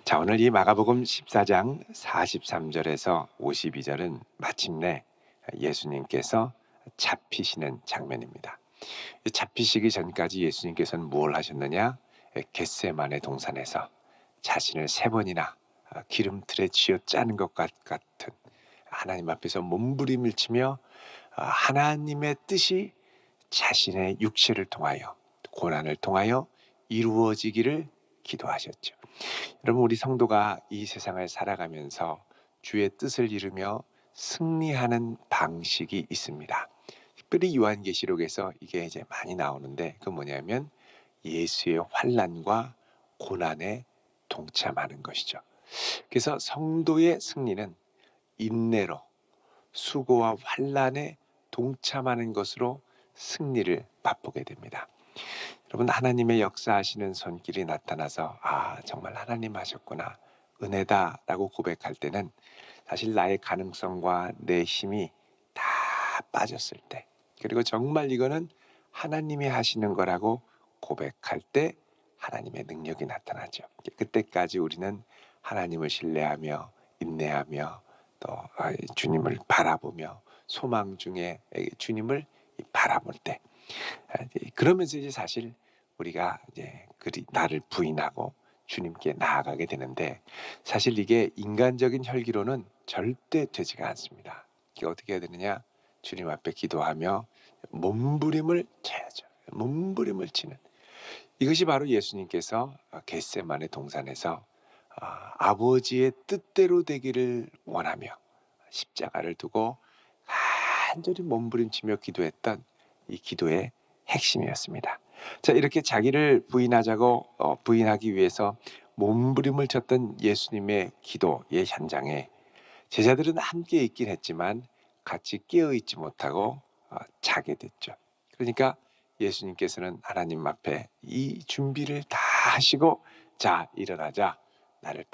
자, 오늘 이 마가복음 14장 43절에서 52절은 마침내 예수님께서 잡히시는 장면입니다. 잡히시기 전까지 예수님께서는 뭘 하셨느냐? 겟세마네 동산에서 자신을 3번이나 기름틀에 쥐어짜는 것 같은 하나님 앞에서 몸부림을 치며 하나님의 뜻이 자신의 육체를 통하여, 고난을 통하여 이루어지기를 기도하셨죠. 여러분, 우리 성도가 이 세상을 살아가면서 주의 뜻을 이루며 승리하는 방식이 있습니다. 특별히 요한계시록에서 이게 이제 많이 나오는데, 그 뭐냐면 예수의 환난과 고난에 동참하는 것이죠. 그래서 성도의 승리는 인내로 수고와 환난에 동참하는 것으로 승리를 맛보게 됩니다. 여러분, 하나님의 역사하시는 손길이 나타나서 정말 하나님 하셨구나, 은혜다라고 고백할 때는 사실 나의 가능성과 내 힘이 다 빠졌을 때, 그리고 정말 이거는 하나님이 하시는 거라고 고백할 때 하나님의 능력이 나타나죠. 그때까지 우리는 하나님을 신뢰하며 인내하며 또 주님을 바라보며 소망 중에 주님을 바라볼 때, 그러면서 이제 사실 우리가 이제 나를 부인하고 주님께 나아가게 되는데, 사실 이게 인간적인 혈기로는 절대 되지가 않습니다. 이게 어떻게 해야 되느냐? 주님 앞에 기도하며 몸부림을 쳐야죠. 몸부림을 치는, 이것이 바로 예수님께서 겟세마네 동산에서 아버지의 뜻대로 되기를 원하며 십자가를 두고 간절히 몸부림치며 기도했던 이 기도의 핵심이었습니다. 자, 이렇게 자기를 부인하자고 부인하기 위해서 몸부림을 쳤던 예수님의 기도의 현장에 제자들은 함께 있긴 했지만 같이 깨어 있지 못하고 자게 됐죠. 그러니까 예수님께서는 하나님 앞에 이 준비를 다 하시고, 자, 일어나자, 나를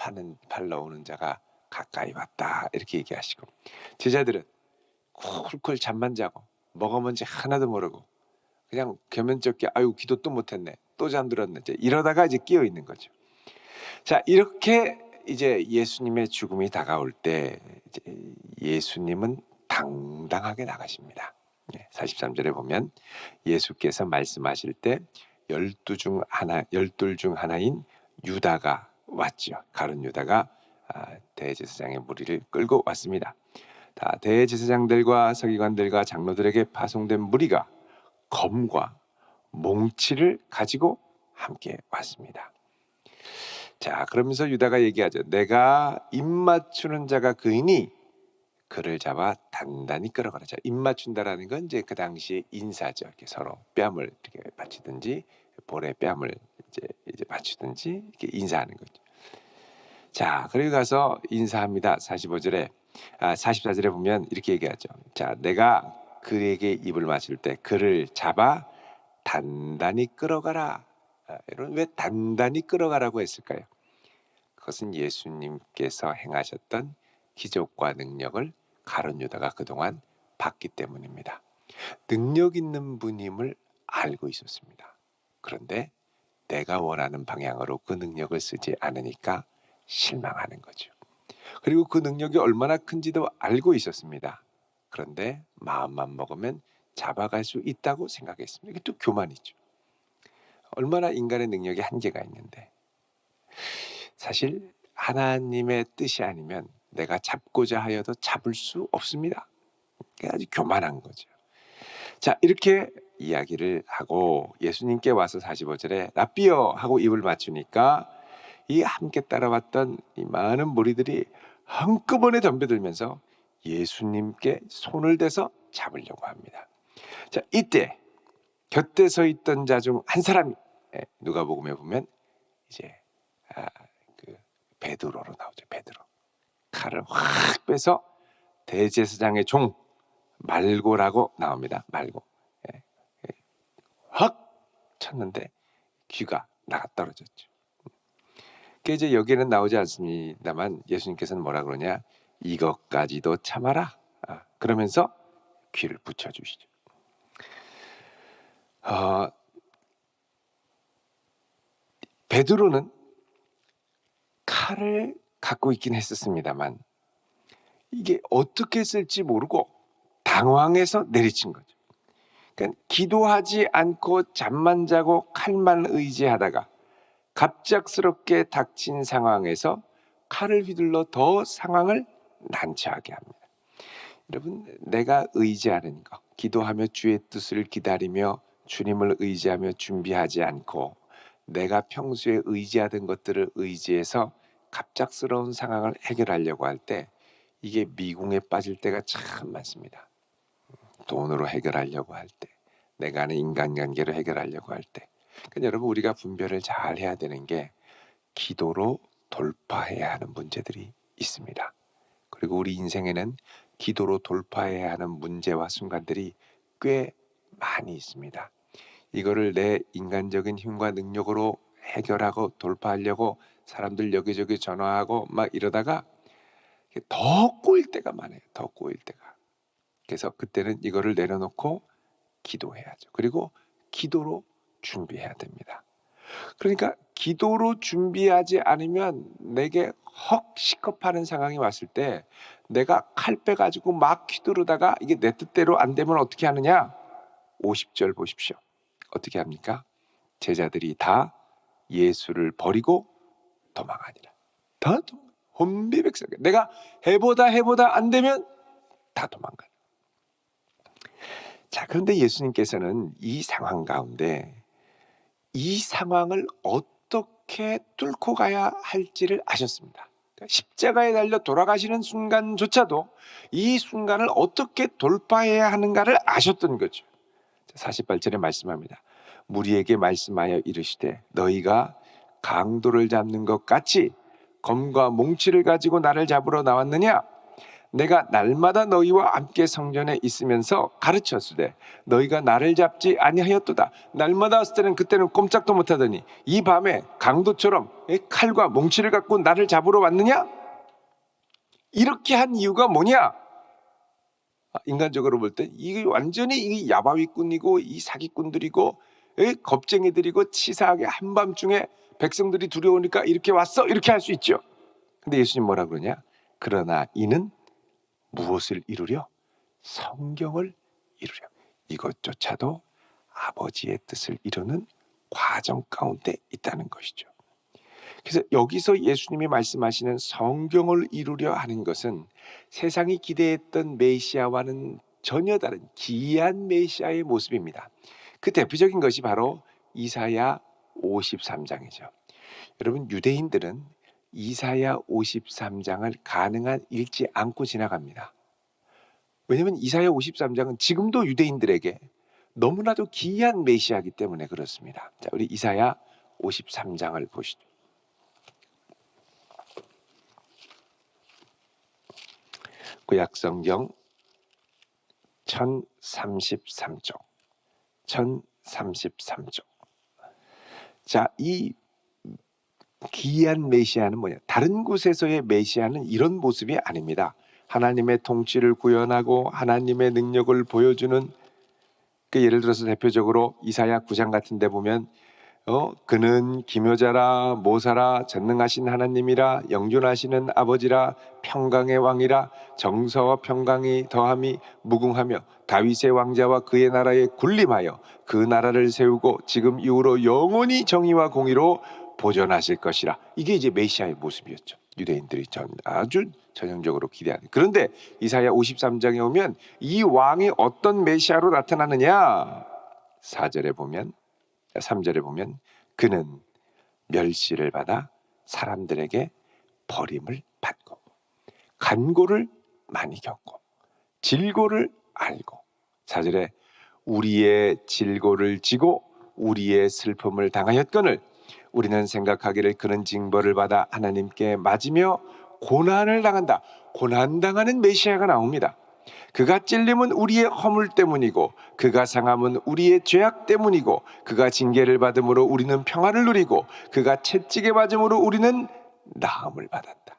팔러 오는 자가 가까이 왔다, 이렇게 얘기하시고, 제자들은 쿨쿨 잠만 자고 뭐가 뭔지 하나도 모르고 그냥 겸연쩍게 아유 기도 또 못했네, 또 잠들었네, 이러다가 이제 끼어 있는 거죠. 자, 이렇게 이제 예수님의 죽음이 다가올 때 이제 예수님은 당당하게 나가십니다. 43절에 보면 예수께서 말씀하실 때 12중 하나인 유다가 왔죠. 가룟 유다가 대제사장의 무리를 끌고 왔습니다. 다 대제사장들과 서기관들과 장로들에게 파송된 무리가 검과 몽치를 가지고 함께 왔습니다. 자, 그러면서 유다가 얘기하죠. 내가 입 맞추는 자가 그이니 그를 잡아 단단히 끌어가라. 자, 입 맞춘다라는 건 이제 그 당시에 인사죠. 이렇게 서로 뺨을 이렇게 맞추든지 볼에 뺨을 이제 맞추든지 이렇게 인사하는 거죠. 자, 그리고 가서 인사합니다. 44절에 보면 이렇게 얘기하죠. 자, 내가 그에게 입을 맞출 때 그를 잡아 단단히 끌어가라. 여러분, 왜 단단히 끌어가라고 했을까요? 그것은 예수님께서 행하셨던 기적과 능력을 가룟 유다가 그동안 봤기 때문입니다. 능력 있는 분임을 알고 있었습니다. 그런데 내가 원하는 방향으로 그 능력을 쓰지 않으니까 실망하는 거죠. 그리고 그 능력이 얼마나 큰지도 알고 있었습니다. 그런데 마음만 먹으면 잡아갈 수 있다고 생각했습니다. 이게 또 교만이죠. 얼마나 인간의 능력이 한계가 있는데, 사실 하나님의 뜻이 아니면 내가 잡고자 하여도 잡을 수 없습니다. 아주 교만한 거죠. 자, 이렇게 이야기를 하고 예수님께 와서 45절에 랍비여 하고 입을 맞추니까 이 함께 따라왔던 이 많은 무리들이 한꺼번에 덤벼들면서 예수님께 손을 대서 잡으려고 합니다. 자, 이때 곁에 서 있던 자 중 한 사람이 누가복음에 보면 이제 그 베드로로 나오죠. 베드로. 칼을 확 빼서 대제사장의 종 말고라고 나옵니다. 말고. 확 쳤는데 귀가 나가 떨어졌죠. 이제 여기는 나오지 않습니다만 예수님께서는 뭐라 그러냐? 이것까지도 참아라. 그러면서 귀를 붙여주시죠. 베드로는 칼을 갖고 있긴 했었습니다만 이게 어떻게 쓸지 모르고 당황해서 내리친 거죠. 그러니까 기도하지 않고 잠만 자고 칼만 의지하다가 갑작스럽게 닥친 상황에서 칼을 휘둘러 더 상황을 난처하게 합니다. 여러분, 내가 의지하는 것, 기도하며 주의 뜻을 기다리며 주님을 의지하며 준비하지 않고 내가 평소에 의지하던 것들을 의지해서 갑작스러운 상황을 해결하려고 할 때 이게 미궁에 빠질 때가 참 많습니다. 돈으로 해결하려고 할 때, 내가 아는 인간관계로 해결하려고 할 때. 그러니까 여러분, 우리가 분별을 잘 해야 되는 게 기도로 돌파해야 하는 문제들이 있습니다. 그리고 우리 인생에는 기도로 돌파해야 하는 문제와 순간들이 꽤 많이 있습니다. 이거를 내 인간적인 힘과 능력으로 해결하고 돌파하려고 사람들 여기저기 전화하고 막 이러다가 더 꼬일 때가 많아요. 더 꼬일 때가. 그래서 그때는 이거를 내려놓고 기도해야죠. 그리고 기도로 준비해야 됩니다. 그러니까 기도로 준비하지 않으면 내게 헉 시겁하는 상황이 왔을 때 내가 칼 빼가지고 막 휘두르다가 이게 내 뜻대로 안 되면 어떻게 하느냐? 50절 보십시오. 어떻게 합니까? 제자들이 다 예수를 버리고 도망하니라. 다 혼비백산. 내가 해보다 안 되면 다 도망가. 자, 그런데 예수님께서는 이 상황 가운데 이 상황을 어떻게 뚫고 가야 할지를 아셨습니다. 십자가에 달려 돌아가시는 순간조차도 이 순간을 어떻게 돌파해야 하는가를 아셨던 거죠. 48절에 말씀합니다. 무리에게 말씀하여 이르시되 너희가 강도를 잡는 것 같이 검과 몽치를 가지고 나를 잡으러 나왔느냐? 내가 날마다 너희와 함께 성전에 있으면서 가르쳤으되 너희가 나를 잡지 아니하였도다. 날마다 왔을 때는 그때는 꼼짝도 못하더니 이 밤에 강도처럼 칼과 몽치를 갖고 나를 잡으러 왔느냐? 이렇게 한 이유가 뭐냐? 인간적으로 볼 때 이게 완전히 이 야바위꾼이고 이 사기꾼들이고 겁쟁이들이고 치사하게 한밤중에 백성들이 두려우니까 이렇게 왔어, 이렇게 할 수 있죠. 근데 예수님 뭐라 그러냐? 그러나 이는 무엇을 이루려? 성경을 이루려. 이것조차도 아버지의 뜻을 이루는 과정 가운데 있다는 것이죠. 그래서 여기서 예수님이 말씀하시는 성경을 이루려 하는 것은 세상이 기대했던 메시아와는 전혀 다른 기이한 메시아의 모습입니다. 그 대표적인 것이 바로 이사야 53장이죠. 여러분, 유대인들은 이사야 53장을 가능한 읽지 않고 지나갑니다. 왜냐하면 이사야 53장은 지금도 유대인들에게 너무나도 기이한 메시아이기 때문에 그렇습니다. 자, 우리 이사야 53장을 보시죠. 구약성경 1033쪽. 1033쪽. 자, 이 기이한 메시아는 뭐냐? 다른 곳에서의 메시아는 이런 모습이 아닙니다. 하나님의 통치를 구현하고 하나님의 능력을 보여주는, 예를 들어서 대표적으로 이사야 9장 같은 데 보면 그는 기묘자라 모사라 전능하신 하나님이라 영존하시는 아버지라 평강의 왕이라 정서와 평강이 더함이 무궁하며 다윗의 왕자와 그의 나라에 군림하여 그 나라를 세우고 지금 이후로 영원히 정의와 공의로 보존하실 것이라. 이게 이제 메시아의 모습이었죠. 유대인들이 아주 전형적으로 기대하는. 그런데 이사야 53장에 오면 이 왕이 어떤 메시아로 나타나느냐? 3절에 보면 그는 멸시를 받아 사람들에게 버림을 받고 간고를 많이 겪고 질고를 알고, 4절에 우리의 질고를 지고 우리의 슬픔을 당하였거늘 우리는 생각하기를 그는 징벌을 받아 하나님께 맞으며 고난을 당한다. 고난당하는 메시아가 나옵니다. 그가 찔림은 우리의 허물 때문이고 그가 상함은 우리의 죄악 때문이고 그가 징계를 받음으로 우리는 평화를 누리고 그가 채찍에 맞음으로 우리는 나음을 받았다.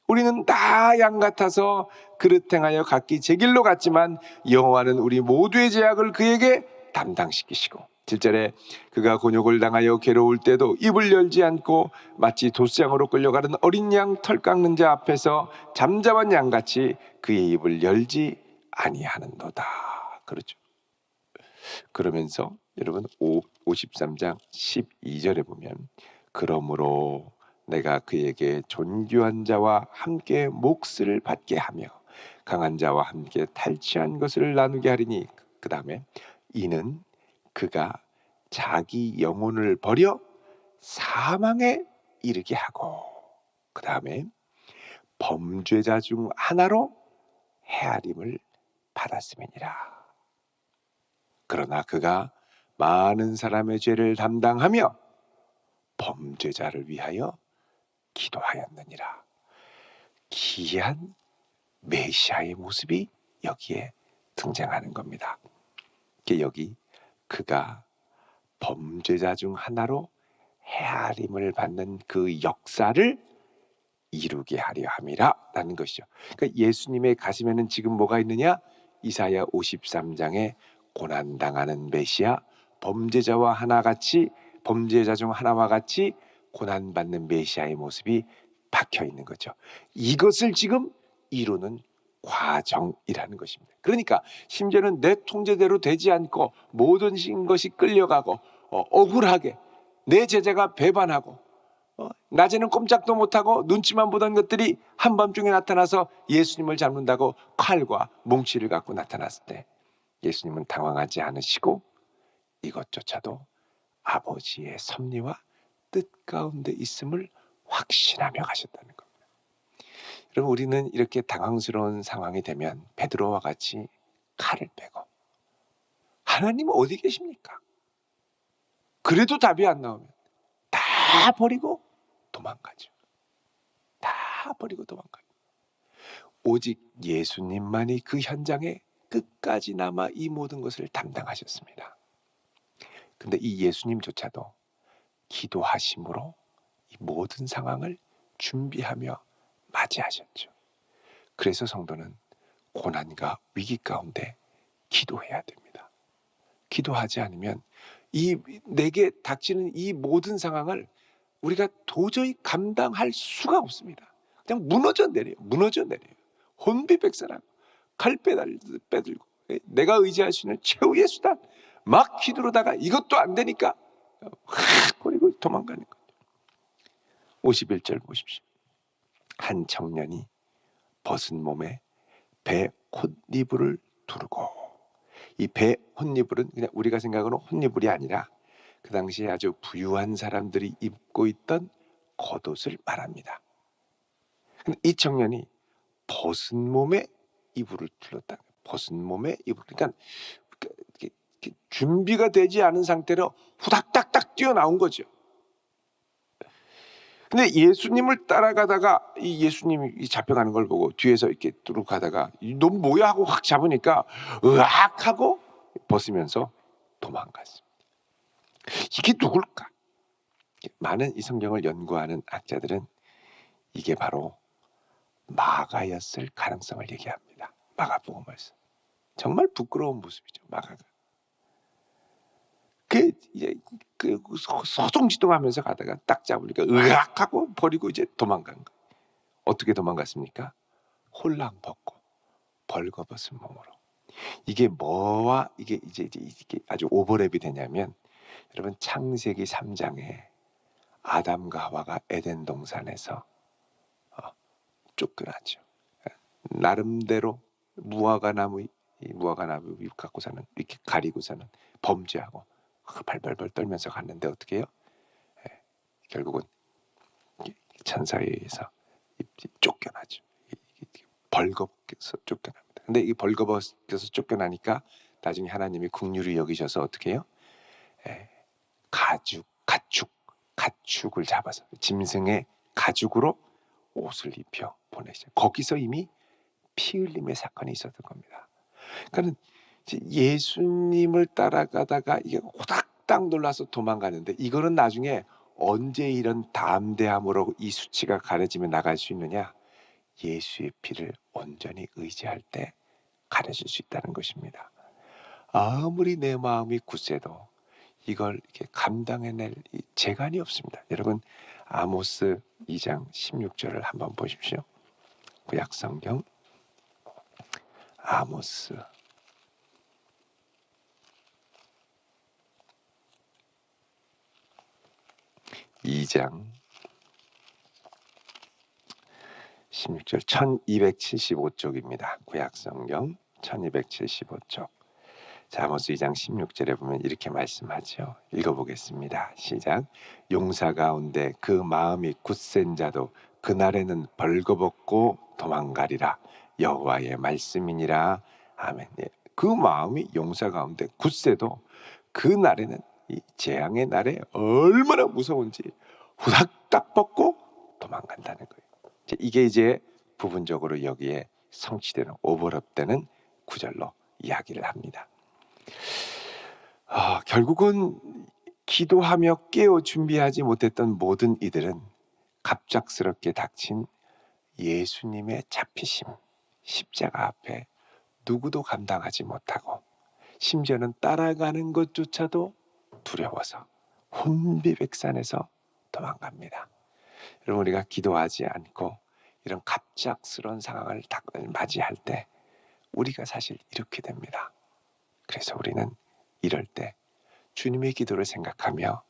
우리는 다 양 같아서 그릇 행하여 각기 제 길로 갔지만 여호와는 우리 모두의 죄악을 그에게 담당시키시고 7절에 그가 곤욕을 당하여 괴로울 때도 입을 열지 않고 마치 도수장으로 끌려가는 어린 양 털 깎는 자 앞에서 잠잠한 양같이 그의 입을 열지 아니하는도다. 그렇죠. 그러면서 여러분 53장 12절에 보면 그러므로 내가 그에게 존귀한 자와 함께 몫을 받게 하며 강한 자와 함께 탈취한 것을 나누게 하리니 그 다음에 이는 그가 자기 영혼을 버려 사망에 이르게 하고 그 다음에 범죄자 중 하나로 헤아림을 받았음이니라. 그러나 그가 많은 사람의 죄를 담당하며 범죄자를 위하여 기도하였느니라. 귀한 메시아의 모습이 여기에 등장하는 겁니다. 여기 그가 범죄자 중 하나로 헤아림을 받는 그 역사를 이루게 하려 함이라 라는 것이죠. 그러니까 예수님의 가슴에는 지금 뭐가 있느냐? 이사야 53장에 고난당하는 메시아, 범죄자 중 하나와 같이 고난받는 메시아의 모습이 박혀 있는 거죠. 이것을 지금 이루는 과정이라는 것입니다. 그러니까 심지어는 내 통제대로 되지 않고 모든 것이 끌려가고 억울하게 내 제자가 배반하고 낮에는 꼼짝도 못하고 눈치만 보던 것들이 한밤중에 나타나서 예수님을 잡는다고 칼과 뭉치를 갖고 나타났을 때 예수님은 당황하지 않으시고 이것조차도 아버지의 섭리와 뜻 가운데 있음을 확신하며 가셨다는 겁니다. 여러분, 우리는 이렇게 당황스러운 상황이 되면 베드로와 같이 칼을 빼고 하나님은 어디 계십니까? 그래도 답이 안 나오면 다 버리고 도망가죠. 다 버리고 도망가요. 오직 예수님만이 그 현장에 끝까지 남아 이 모든 것을 담당하셨습니다. 근데 이 예수님조차도 기도하심으로 이 모든 상황을 준비하며 맞이하셨죠. 그래서 성도는 고난과 위기 가운데 기도해야 됩니다. 기도하지 않으면 내게 닥치는 이 모든 상황을 우리가 도저히 감당할 수가 없습니다. 그냥 무너져 내려요. 혼비백산하고 칼 빼들고 내가 의지할 수 있는 최후의 수단 막 휘두르다가 이것도 안 되니까 확 버리고 도망가는 거예요. 51절 보십시오. 한 청년이 벗은 몸에 배 헛이불을 두르고, 이 배 헛이불은 그냥 우리가 생각하는 헛이불이 아니라 그 당시에 아주 부유한 사람들이 입고 있던 겉옷을 말합니다. 근데 이 청년이 벗은 몸에 이불을 둘렀다. 벗은 몸에 이불. 그러니까 이렇게 준비가 되지 않은 상태로 후닥닥닥 뛰어나온 거죠. 근데 예수님을 따라가다가 이 예수님이 잡혀가는 걸 보고 뒤에서 이렇게 뚜룩 가다가 너 뭐야 하고 확 잡으니까 으악 하고 벗으면서 도망갔습니다. 이게 누굴까? 많은 이 성경을 연구하는 학자들은 이게 바로 마가였을 가능성을 얘기합니다. 마가복음에서 정말 부끄러운 모습이죠. 마가가 그 소동지동하면서 가다가 딱 잡으니까 으악하고 버리고 이제 도망간 거예요. 어떻게 도망갔습니까? 홀랑 벗고 벌거벗은 몸으로. 이게 뭐와 이게 아주 오버랩이 되냐면 여러분 창세기 3장에 아담과 하와가 에덴 동산에서 쫓겨나죠. 나름대로 무화과 나무 갖고 사는 이렇게 가리고 사는 범죄하고 발발발 떨면서 갔는데 어떻게 해요? 결국은 천사에 의해서 쫓겨나죠. 벌거벗겨서 쫓겨납니다. 근데 이 벌거벗겨서 쫓겨나니까 나중에 하나님이 긍휼히 여기셔서 어떻게 해요? 가축을 잡아서 짐승의 가죽으로 옷을 입혀 보내시죠. 거기서 이미 피 흘림의 사건이 있었던 겁니다. 그러니까 예수님을 따라가다가 이게 호닥딱 놀라서 도망가는데 이거는 나중에 언제 이런 담대함으로 이 수치가 가려지면 나갈 수 있느냐? 예수의 피를 온전히 의지할 때 가려질 수 있다는 것입니다. 아무리 내 마음이 굳세도 이걸 이렇게 감당해낼 이 재간이 없습니다. 여러분 아모스 2장 16절을 한번 보십시오. 구약성경 아모스 2장 16절 1275쪽입니다. 구약성경 1275쪽. 자, 아모스 2장 16절에 보면 이렇게 말씀하죠. 읽어보겠습니다. 시작. 용사 가운데 그 마음이 굳센 자도 그날에는 벌거벗고 도망가리라. 여호와의 말씀이니라. 아멘. 예. 그 마음이 용사 가운데 굳세도 그날에는 이 재앙의 날에 얼마나 무서운지 후닥닥 벗고 도망간다는 거예요. 이게 이제 부분적으로 여기에 성취되는 오버랩되는 구절로 이야기를 합니다. 결국은 기도하며 깨어 준비하지 못했던 모든 이들은 갑작스럽게 닥친 예수님의 잡히심, 십자가 앞에 누구도 감당하지 못하고 심지어는 따라가는 것조차도 두려워서 혼비백산해서 도망갑니다. 여러분 우리가 기도하지 않고 이런 갑작스러운 상황을 맞이할 때 우리가 사실 이렇게 됩니다. 그래서 우리는 이럴 때 주님의 기도를 생각하며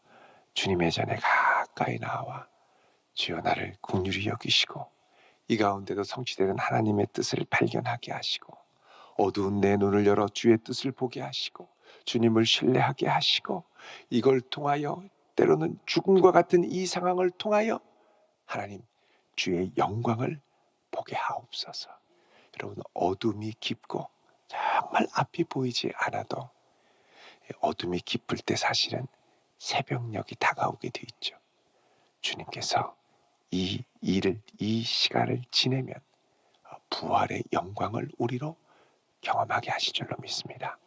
주님의 전에 가까이 나와 주여 나를 긍휼히 여기시고 이 가운데도 성취되는 하나님의 뜻을 발견하게 하시고 어두운 내 눈을 열어 주의 뜻을 보게 하시고 주님을 신뢰하게 하시고 이걸 통하여 때로는 죽음과 같은 이 상황을 통하여 하나님 주의 영광을 보게 하옵소서. 여러분 어둠이 깊고 정말 앞이 보이지 않아도 어둠이 깊을 때 사실은 새벽녘이 다가오게 돼 있죠. 주님께서 이 일을 이 시간을 지내면 부활의 영광을 우리로 경험하게 하실 줄로 믿습니다.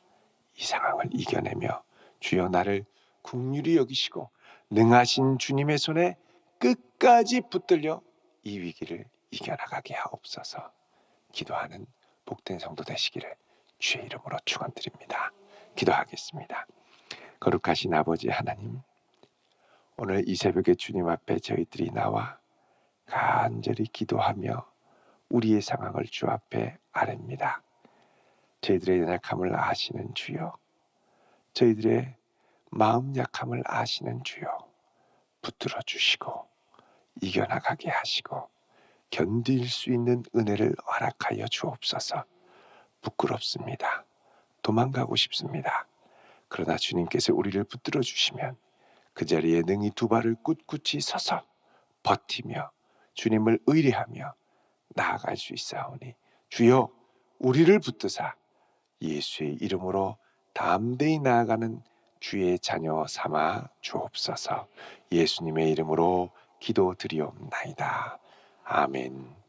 이 상황을 이겨내며 주여 나를 긍휼히 여기시고 능하신 주님의 손에 끝까지 붙들려 이 위기를 이겨나가게 하옵소서. 기도하는 복된 성도 되시기를 주의 이름으로 축원드립니다. 기도하겠습니다. 거룩하신 아버지 하나님, 오늘 이 새벽에 주님 앞에 저희들이 나와 간절히 기도하며 우리의 상황을 주 앞에 아뢰입니다. 저희들의 연약함을 아시는 주여, 저희들의 마음 약함을 아시는 주여, 붙들어 주시고 이겨나가게 하시고 견딜 수 있는 은혜를 허락하여 주옵소서. 부끄럽습니다. 도망가고 싶습니다. 그러나 주님께서 우리를 붙들어 주시면 그 자리에 능히 두 발을 꿋꿋이 서서 버티며 주님을 의뢰하며 나아갈 수 있사오니 주여 우리를 붙드사 예수의 이름으로 담대히 나아가는 주의 자녀 삼아 주옵소서. 예수님의 이름으로 기도드리옵나이다. 아멘.